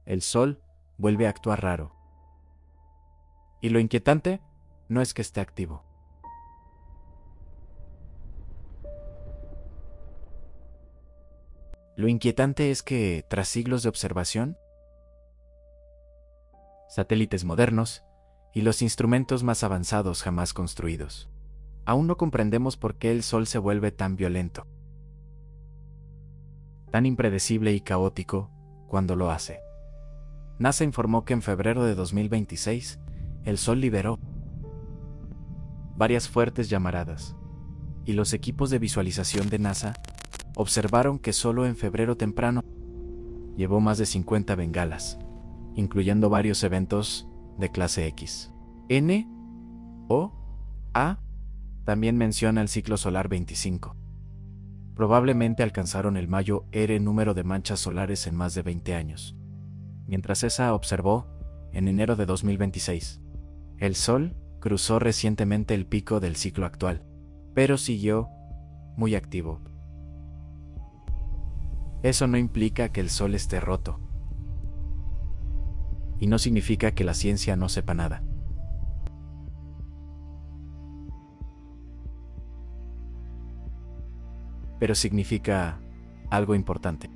el Sol vuelve a actuar raro. Y lo inquietante no es que esté activo. Lo inquietante es que, tras siglos de observación, satélites modernos y los instrumentos más avanzados jamás construidos, aún no comprendemos por qué el Sol se vuelve tan violento, tan impredecible y caótico cuando lo hace. NASA informó que en febrero de 2026, el Sol liberó varias fuertes llamaradas, y los equipos de visualización de NASA observaron que solo en febrero temprano llevó más de 50 bengalas, incluyendo varios eventos de clase X. NOAA también menciona el ciclo solar 25. Probablemente alcanzaron el mayor número de manchas solares en más de 20 años. Mientras ESA observó, en enero de 2026, el Sol cruzó recientemente el pico del ciclo actual, pero siguió muy activo. Eso no implica que el Sol esté roto. Y no significa que la ciencia no sepa nada. Pero significa algo importante.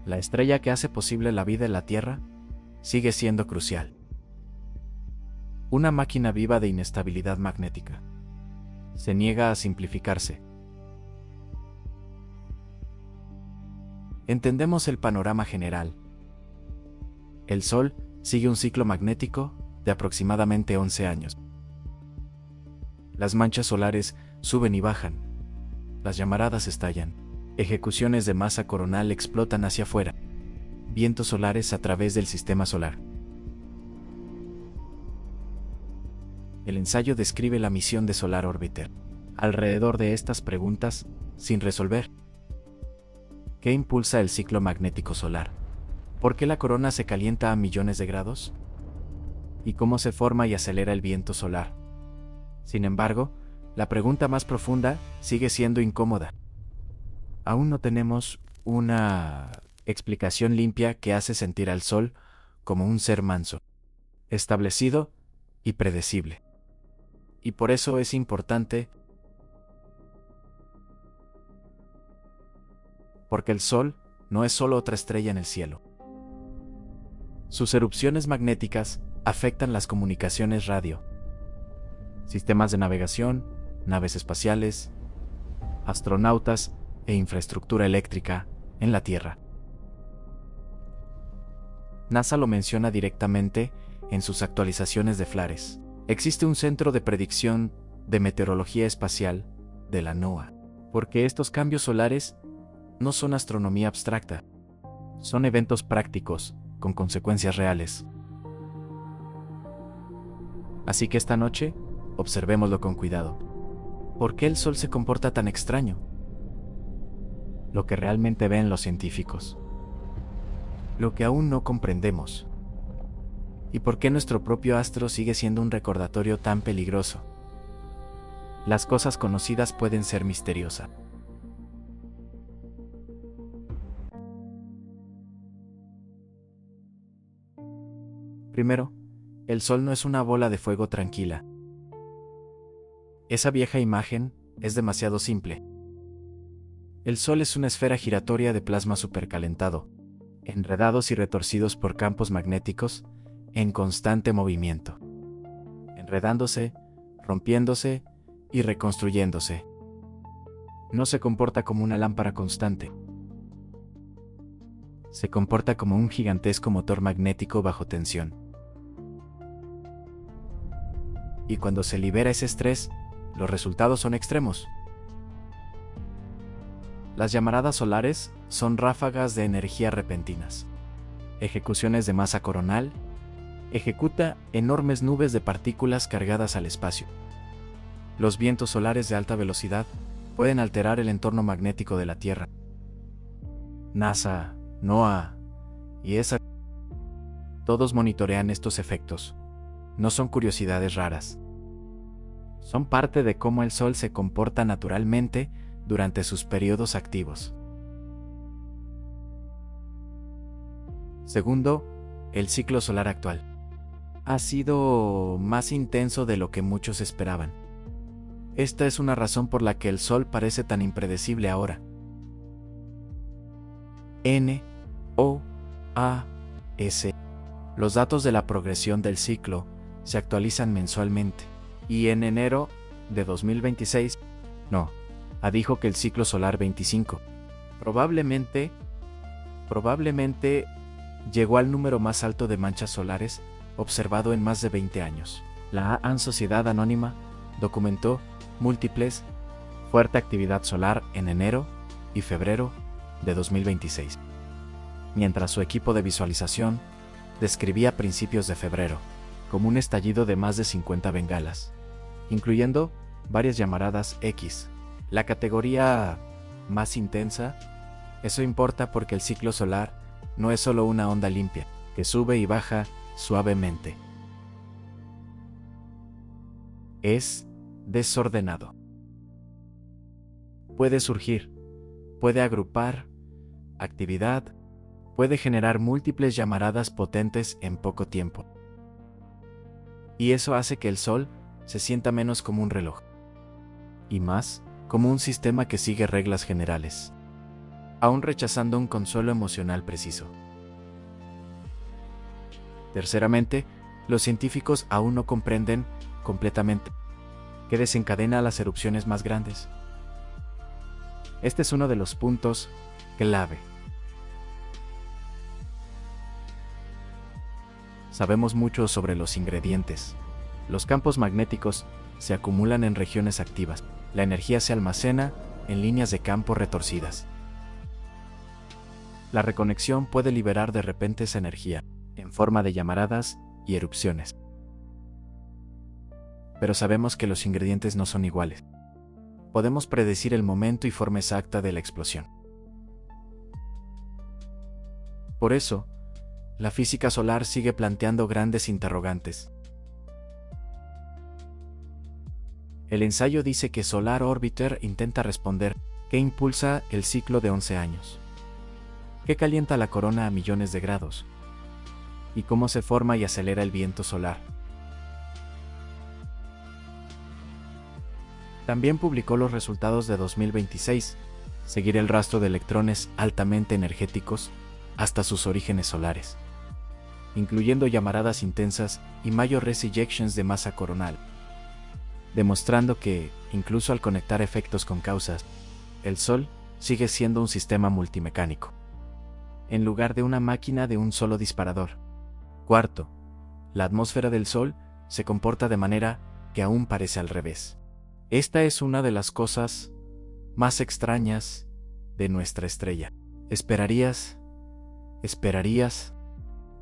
La estrella que hace posible la vida en la Tierra sigue siendo crucial. Una máquina viva de inestabilidad magnética. Se niega a simplificarse. Entendemos el panorama general. El Sol sigue un ciclo magnético de aproximadamente 11 años. Las manchas solares suben y bajan. Las llamaradas estallan. Ejecuciones de masa coronal explotan hacia afuera. Vientos solares a través del sistema solar. El ensayo describe la misión de Solar Orbiter. Alrededor de estas preguntas, sin resolver. ¿Qué impulsa el ciclo magnético solar? ¿Por qué la corona se calienta a millones de grados? ¿Y cómo se forma y acelera el viento solar? Sin embargo, la pregunta más profunda sigue siendo incómoda. Aún no tenemos una explicación limpia que hace sentir al Sol como un ser manso, establecido y predecible. Y por eso es importante, porque el Sol no es solo otra estrella en el cielo. Sus erupciones magnéticas afectan las comunicaciones radio, sistemas de navegación, naves espaciales, astronautas e infraestructura eléctrica en la Tierra. NASA lo menciona directamente en sus actualizaciones de FLARES. Existe un centro de predicción de meteorología espacial de la NOAA, porque estos cambios solares no son astronomía abstracta, son eventos prácticos con consecuencias reales. Así que esta noche, observémoslo con cuidado. ¿Por qué el Sol se comporta tan extraño? Lo que realmente ven los científicos. Lo que aún no comprendemos. ¿Y por qué nuestro propio astro sigue siendo un recordatorio tan peligroso? Las cosas conocidas pueden ser misteriosas. Primero, el Sol no es una bola de fuego tranquila. Esa vieja imagen es demasiado simple. El Sol es una esfera giratoria de plasma supercalentado, enredados y retorcidos por campos magnéticos en constante movimiento, enredándose, rompiéndose y reconstruyéndose. No se comporta como una lámpara constante. Se comporta como un gigantesco motor magnético bajo tensión. Y cuando se libera ese estrés, los resultados son extremos. Las llamaradas solares son ráfagas de energía repentinas. Ejecuciones de masa coronal. Ejecuta enormes nubes de partículas cargadas al espacio. Los vientos solares de alta velocidad pueden alterar el entorno magnético de la Tierra. NASA, NOAA y ESA, todos monitorean estos efectos. No son curiosidades raras. Son parte de cómo el Sol se comporta naturalmente durante sus periodos activos. Segundo, El ciclo solar actual ha sido más intenso de lo que muchos esperaban. Esta es una razón por la que el Sol parece tan impredecible ahora. NOAS. Los datos de la progresión del ciclo se actualizan mensualmente, y en enero de 2026, dijo que el ciclo solar 25 probablemente llegó al número más alto de manchas solares observado en más de 20 años. La AAN Sociedad Anónima documentó múltiples fuerte actividad solar en enero y febrero de 2026, mientras su equipo de visualización describía principios de febrero como un estallido de más de 50 bengalas, incluyendo varias llamaradas X. La categoría más intensa, eso importa porque el ciclo solar no es solo una onda limpia, que sube y baja suavemente. Es desordenado. Puede surgir, puede agrupar actividad, puede generar múltiples llamaradas potentes en poco tiempo. Y eso hace que el Sol se sienta menos como un reloj, y más como un sistema que sigue reglas generales, aún rechazando un consuelo emocional preciso. Terceramente, los científicos aún no comprenden completamente qué desencadena las erupciones más grandes. Este es uno de los puntos clave. Sabemos mucho sobre los ingredientes. Los campos magnéticos se acumulan en regiones activas. La energía se almacena en líneas de campo retorcidas. La reconexión puede liberar de repente esa energía, en forma de llamaradas y erupciones. Pero sabemos que los ingredientes no son iguales. Podemos predecir el momento y forma exacta de la explosión. Por eso, la física solar sigue planteando grandes interrogantes. El ensayo dice que Solar Orbiter intenta responder qué impulsa el ciclo de 11 años, qué calienta la corona a millones de grados, y cómo se forma y acelera el viento solar. También publicó los resultados de 2026, seguir el rastro de electrones altamente energéticos hasta sus orígenes solares, incluyendo llamaradas intensas y mayores ejections de masa coronal, demostrando que, incluso al conectar efectos con causas, el Sol sigue siendo un sistema multimecánico, en lugar de una máquina de un solo disparador. Cuarto, la atmósfera del Sol se comporta de manera que aún parece al revés. Esta es una de las cosas más extrañas de nuestra estrella. Esperarías,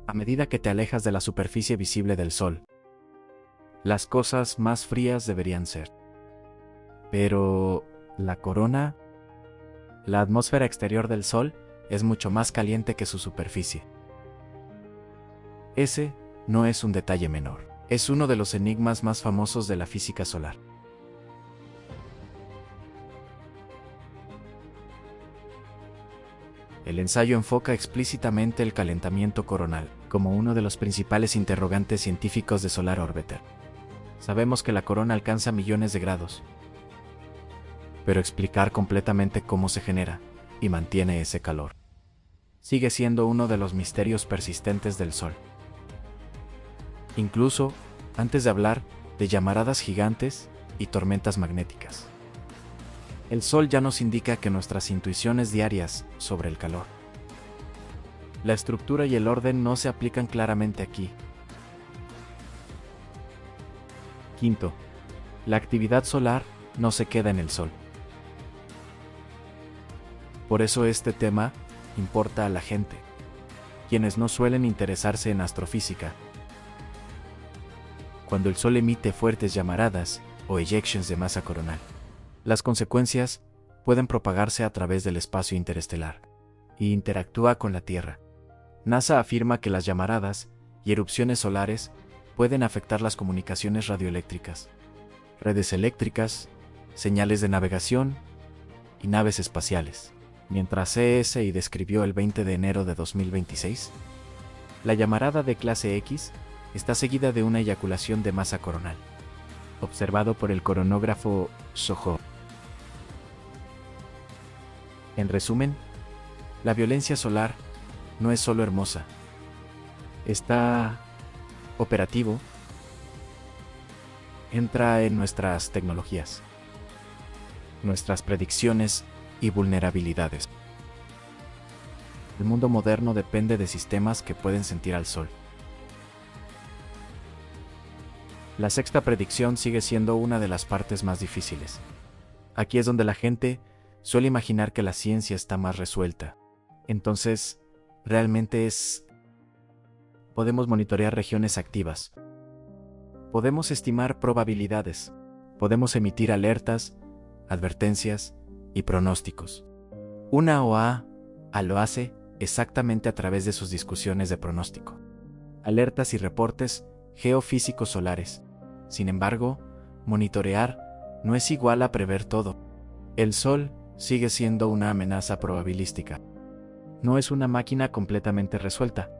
a medida que te alejas de la superficie visible del Sol, las cosas más frías deberían ser. Pero la corona, la atmósfera exterior del Sol, es mucho más caliente que su superficie. Ese no es un detalle menor. Es uno de los enigmas más famosos de la física solar. El ensayo enfoca explícitamente el calentamiento coronal como uno de los principales interrogantes científicos de Solar Orbiter. Sabemos que la corona alcanza millones de grados, pero explicar completamente cómo se genera y mantiene ese calor sigue siendo uno de los misterios persistentes del Sol. Incluso antes de hablar de llamaradas gigantes y tormentas magnéticas. El Sol ya nos indica que nuestras intuiciones diarias sobre el calor, la estructura y el orden no se aplican claramente aquí. Quinto, la actividad solar no se queda en el Sol. Por eso este tema importa a la gente, quienes no suelen interesarse en astrofísica. Cuando el Sol emite fuertes llamaradas o ejections de masa coronal, las consecuencias pueden propagarse a través del espacio interestelar y interactúa con la Tierra. NASA afirma que las llamaradas y erupciones solares pueden afectar las comunicaciones radioeléctricas, redes eléctricas, señales de navegación y naves espaciales. Mientras CSI describió el 20 de enero de 2026 La llamarada de clase X está seguida de una eyaculación de masa coronal, observado por el coronógrafo SOHO. En resumen, la violencia solar no es solo hermosa, está operativo, entra en nuestras tecnologías, nuestras predicciones y vulnerabilidades. El mundo moderno depende de sistemas que pueden sentir al sol. La sexta predicción sigue siendo una de las partes más difíciles. Aquí es donde la gente suele imaginar que la ciencia está más resuelta. Entonces, realmente podemos monitorear regiones activas. Podemos estimar probabilidades. Podemos emitir alertas, advertencias y pronósticos. Una OA lo hace exactamente a través de sus discusiones de pronóstico, alertas y reportes geofísicos solares. Sin embargo, monitorear no es igual a prever todo. El Sol sigue siendo una amenaza probabilística. No es una máquina completamente resuelta.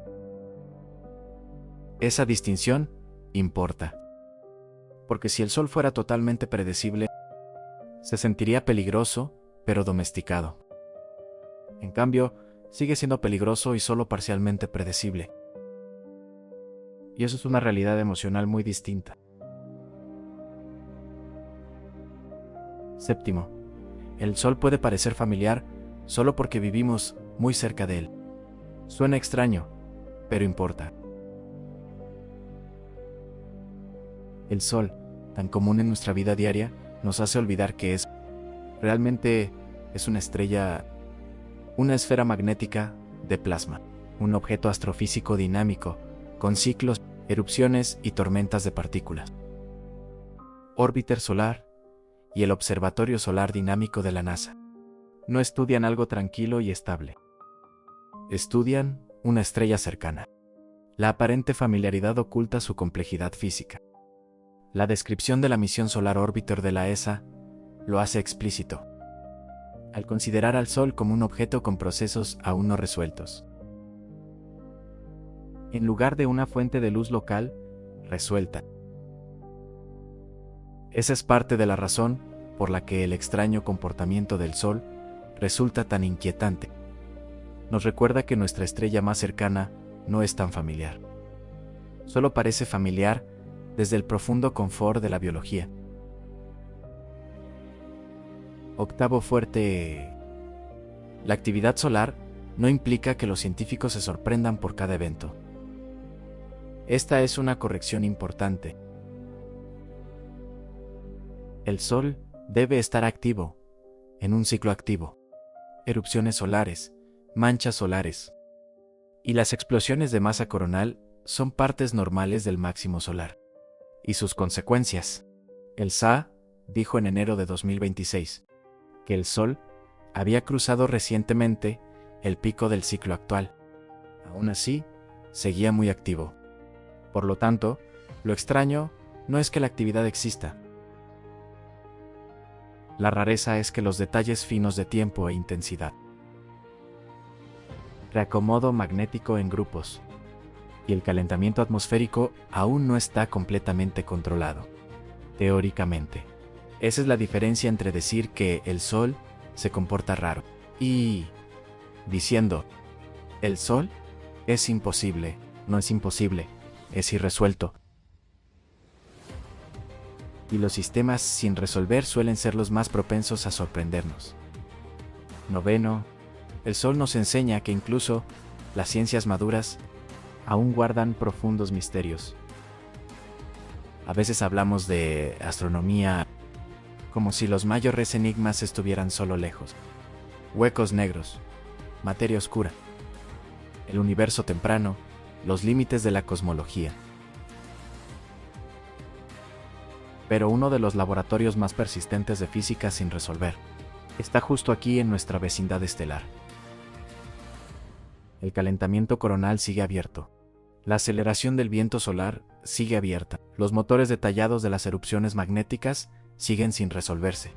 Esa distinción importa. Porque si el Sol fuera totalmente predecible, se sentiría peligroso, pero domesticado. En cambio, sigue siendo peligroso y solo parcialmente predecible. Y eso es una realidad emocional muy distinta. Séptimo, el Sol puede parecer familiar solo porque vivimos muy cerca de él. Suena extraño, pero importa. El Sol, tan común en nuestra vida diaria, nos hace olvidar que realmente es una estrella, una esfera magnética de plasma, un objeto astrofísico dinámico, con ciclos, erupciones y tormentas de partículas. Órbiter solar y el Observatorio Solar Dinámico de la NASA no estudian algo tranquilo y estable. Estudian una estrella cercana. La aparente familiaridad oculta su complejidad física. La descripción de la misión Solar Orbiter de la ESA lo hace explícito, al considerar al Sol como un objeto con procesos aún no resueltos. En lugar de una fuente de luz local, resuelta. Esa es parte de la razón por la que el extraño comportamiento del Sol resulta tan inquietante. Nos recuerda que nuestra estrella más cercana no es tan familiar. Solo parece familiar desde el profundo confort de la biología. Octavo fuerte. La actividad solar no implica que los científicos se sorprendan por cada evento. Esta es una corrección importante. El Sol debe estar activo, en un ciclo activo. Erupciones solares, manchas solares y las explosiones de masa coronal son partes normales del máximo solar. Y sus consecuencias. El SA dijo en enero de 2026 que el Sol había cruzado recientemente el pico del ciclo actual. Aún así, seguía muy activo. Por lo tanto, lo extraño no es que la actividad exista. La rareza es que los detalles finos de tiempo e intensidad. Reacomodo magnético en grupos. Y el calentamiento atmosférico aún no está completamente controlado. Teóricamente. Esa es la diferencia entre decir que el Sol se comporta raro y diciendo, el Sol es imposible, no es imposible, es irresuelto. Y los sistemas sin resolver suelen ser los más propensos a sorprendernos. Noveno, el Sol nos enseña que incluso las ciencias maduras aún guardan profundos misterios. A veces hablamos de astronomía como si los mayores enigmas estuvieran solo lejos. Huecos negros, materia oscura, el universo temprano, los límites de la cosmología. Pero uno de los laboratorios más persistentes de física sin resolver está justo aquí en nuestra vecindad estelar. El calentamiento coronal sigue abierto. La aceleración del viento solar sigue abierta. Los motores detallados de las erupciones magnéticas siguen sin resolverse.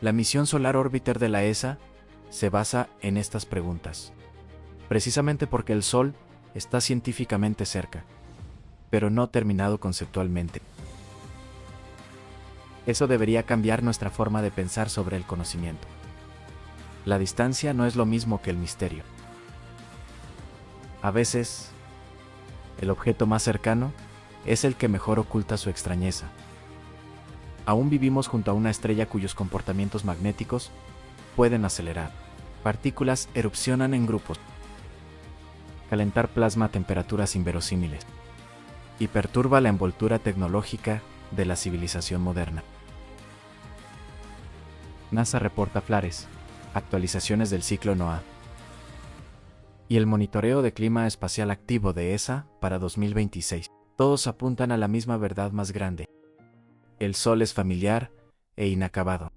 La misión Solar Orbiter de la ESA se basa en estas preguntas. Precisamente porque el Sol Está científicamente cerca, pero no terminado conceptualmente. Eso debería cambiar nuestra forma de pensar sobre el conocimiento. La distancia no es lo mismo que el misterio. A veces, el objeto más cercano es el que mejor oculta su extrañeza. Aún vivimos junto a una estrella cuyos comportamientos magnéticos pueden acelerar. Partículas erupcionan en grupos, calentar plasma a temperaturas inverosímiles y perturba la envoltura tecnológica de la civilización moderna. NASA reporta flares, actualizaciones del ciclo NOAA y el monitoreo de clima espacial activo de ESA para 2026. Todos apuntan a la misma verdad más grande. El Sol es familiar e inacabado.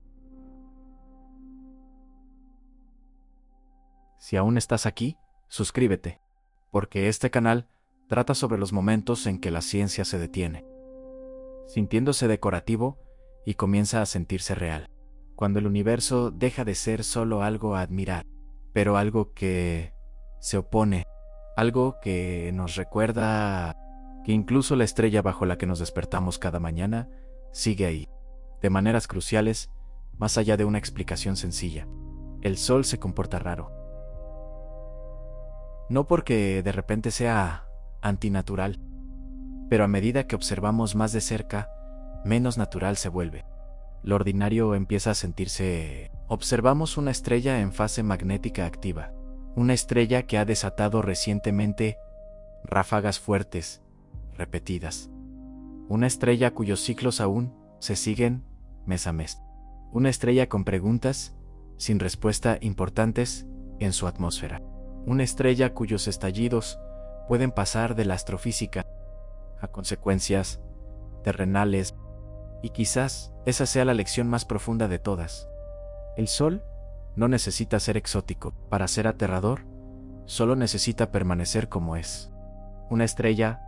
Si aún estás aquí, suscríbete, porque este canal trata sobre los momentos en que la ciencia se detiene, sintiéndose decorativo y comienza a sentirse real. Cuando el universo deja de ser solo algo a admirar, pero algo que se opone, algo que nos recuerda que incluso la estrella bajo la que nos despertamos cada mañana sigue ahí, de maneras cruciales, más allá de una explicación sencilla. El Sol se comporta raro. No porque de repente sea antinatural, pero a medida que observamos más de cerca, menos natural se vuelve. Lo ordinario empieza a sentirse. Observamos una estrella en fase magnética activa, una estrella que ha desatado recientemente ráfagas fuertes, repetidas. Una estrella cuyos ciclos aún se siguen mes a mes. Una estrella con preguntas sin respuesta importantes en su atmósfera. Una estrella cuyos estallidos pueden pasar de la astrofísica a consecuencias terrenales, y quizás esa sea la lección más profunda de todas. El Sol no necesita ser exótico para ser aterrador, solo necesita permanecer como es. Una estrella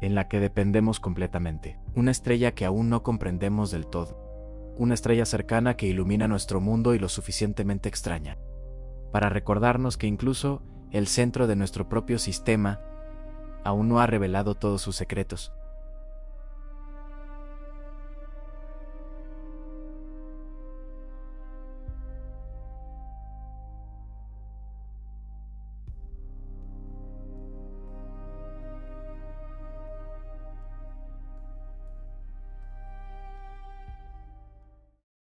en la que dependemos completamente. Una estrella que aún no comprendemos del todo. Una estrella cercana que ilumina nuestro mundo y lo suficientemente extraña para recordarnos que incluso el centro de nuestro propio sistema aún no ha revelado todos sus secretos.